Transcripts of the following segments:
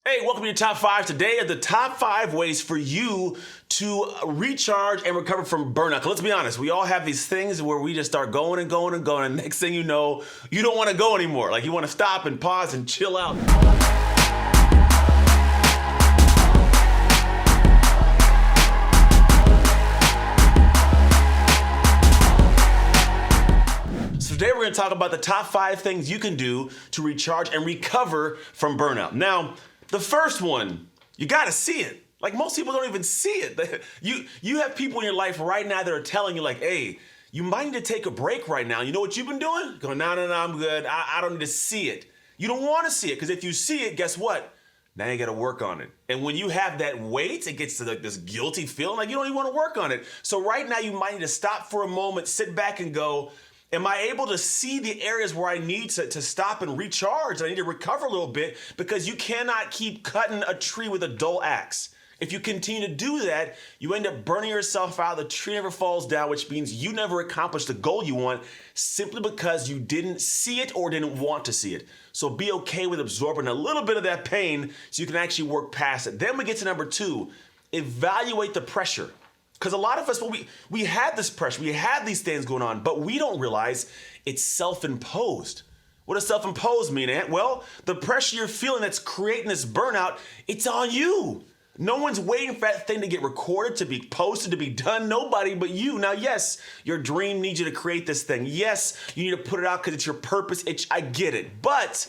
Hey, welcome to your top five. Today are the top 5 ways for you to recharge and recover from burnout. 'Cause let's be honest, we all have these things where we just start going and going and going, and next thing you know, you don't want to go anymore. Like you want to stop and pause and chill out. So today we're going to talk about the top 5 things you can do to recharge and recover from burnout. Now, the first one, you got to see it. Like most people don't even see it. You have people in your life right now that are telling you like, hey, you might need to take a break right now. You know what you've been doing? Going, no, I'm good. I don't need to see it. You don't want to see it because if you see it, guess what? Now you got to work on it. And when you have that weight, it gets to like this guilty feeling like you don't even want to work on it. So right now you might need to stop for a moment, sit back and go, am I able to see the areas where I need to stop and recharge? I need to recover a little bit because you cannot keep cutting a tree with a dull axe. If you continue to do that, you end up burning yourself out. The tree never falls down, which means you never accomplished the goal you want simply because you didn't see it or didn't want to see it. So be okay with absorbing a little bit of that pain so you can actually work past it. Then we get to number 2, evaluate the pressure. Because a lot of us, we had this pressure, we had these things going on, but we don't realize it's self-imposed. What does self-imposed mean, Ant? Well, the pressure you're feeling that's creating this burnout, it's on you. No one's waiting for that thing to get recorded, to be posted, to be done. Nobody but you. Now, yes, your dream needs you to create this thing. Yes, you need to put it out because it's your purpose. I get it. But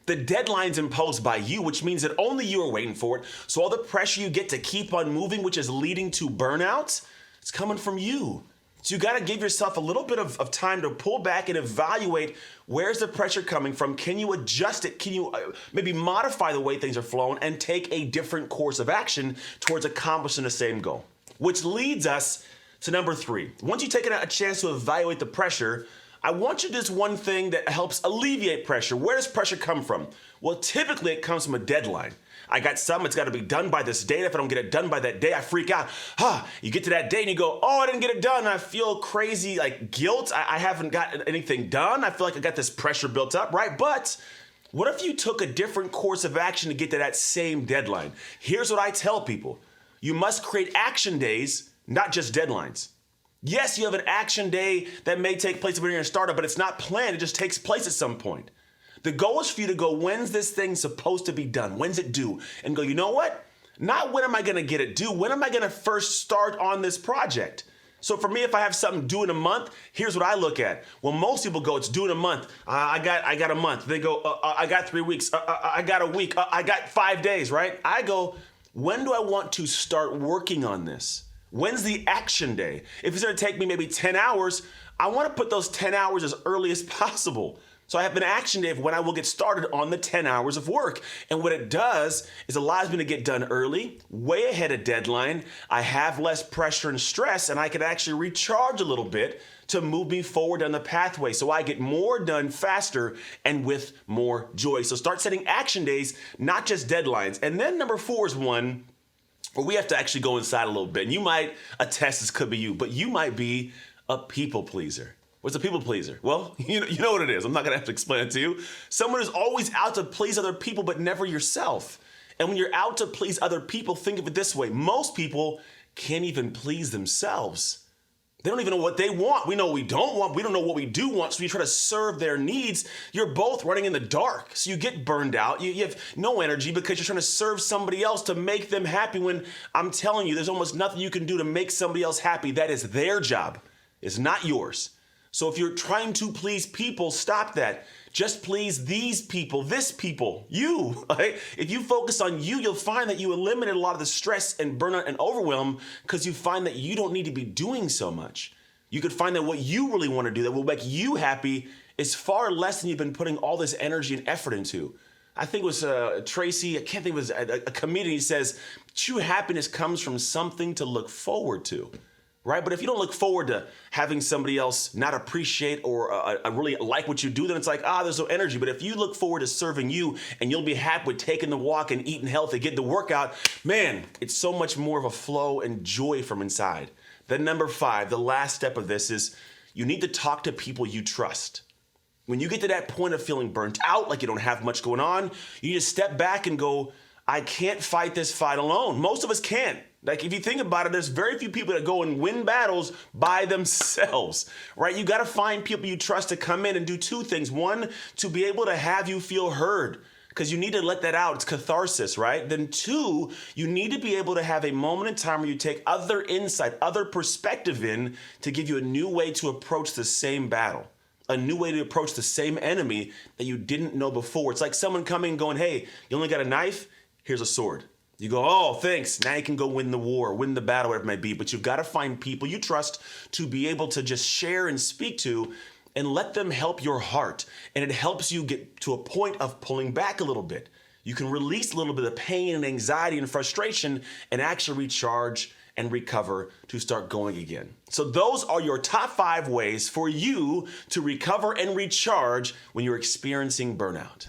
the deadline's imposed by you, which means that only you are waiting for it. So all the pressure you get to keep on moving, which is leading to burnout, it's coming from you. So you got to give yourself a little bit of time to pull back and evaluate where's the pressure coming from. Can you adjust it? Can you maybe modify the way things are flowing and take a different course of action towards accomplishing the same goal? Which leads us to number 3. Once you've taken a chance to evaluate the pressure, I want you to do this one thing that helps alleviate pressure. Where does pressure come from? Well, typically it comes from a deadline. I got something, it's got to be done by this date. If I don't get it done by that day, I freak out. You get to that day and you go, oh, I didn't get it done. And I feel crazy, like guilt. I haven't got anything done. I feel like I got this pressure built up, right? But what if you took a different course of action to get to that same deadline? Here's what I tell people. You must create action days, not just deadlines. Yes, you have an action day that may take place when you're in a startup, but it's not planned. It just takes place at some point. The goal is for you to go, when's this thing supposed to be done? When's it due? And go, you know what? Not when am I going to get it due? When am I going to first start on this project? So for me, if I have something due in a month, here's what I look at. Well, most people go, it's due in a month. I got a month. They go, I got 3 weeks. I got a week. I got 5 days, right? I go, when do I want to start working on this? When's the action day? If it's going to take me maybe 10 hours, I want to put those 10 hours as early as possible. So I have an action day of when I will get started on the 10 hours of work. And what it does is allows me to get done early, way ahead of deadline. I have less pressure and stress, and I can actually recharge a little bit to move me forward on the pathway. So I get more done faster and with more joy. So start setting action days, not just deadlines. And then number 4 is one where we have to actually go inside a little bit. And you might attest this could be you, but you might be a people pleaser. What's a people pleaser? Well, you know what it is. I'm not gonna have to explain it to you. Someone who's always out to please other people, but never yourself. And when you're out to please other people, think of it this way. Most people can't even please themselves. They don't even know what they want. We know what we don't want. We don't know what we do want. So you try to serve their needs. You're both running in the dark. So you get burned out. You have no energy because you're trying to serve somebody else to make them happy when I'm telling you, there's almost nothing you can do to make somebody else happy. That is their job. It's not yours. So if you're trying to please people, stop that. Just please these people, this people, you. Right? If you focus on you, you'll find that you eliminate a lot of the stress and burnout and overwhelm because you find that you don't need to be doing so much. You could find that what you really want to do that will make you happy is far less than you've been putting all this energy and effort into. I think it was Tracy, I can't think it was a comedian, he says, true happiness comes from something to look forward to. Right? But if you don't look forward to having somebody else not appreciate or really like what you do, then it's like, there's no energy. But if you look forward to serving you and you'll be happy with taking the walk and eating healthy, getting the workout, man, it's so much more of a flow and joy from inside. Then number 5, the last step of this is you need to talk to people you trust. When you get to that point of feeling burnt out, like you don't have much going on, you need to step back and go, I can't fight this fight alone. Most of us can't. Like, if you think about it, there's very few people that go and win battles by themselves, right? You got to find people you trust to come in and do two things. One, to be able to have you feel heard, because you need to let that out. It's catharsis, right? Then two, you need to be able to have a moment in time where you take other insight, other perspective in to give you a new way to approach the same battle, a new way to approach the same enemy that you didn't know before. It's like someone coming and going, hey, you only got a knife? Here's a sword. You go, oh, thanks. Now you can go win the war, win the battle, whatever it may be. But you've got to find people you trust to be able to just share and speak to and let them help your heart. And it helps you get to a point of pulling back a little bit. You can release a little bit of pain and anxiety and frustration and actually recharge and recover to start going again. So those are your top 5 ways for you to recover and recharge when you're experiencing burnout.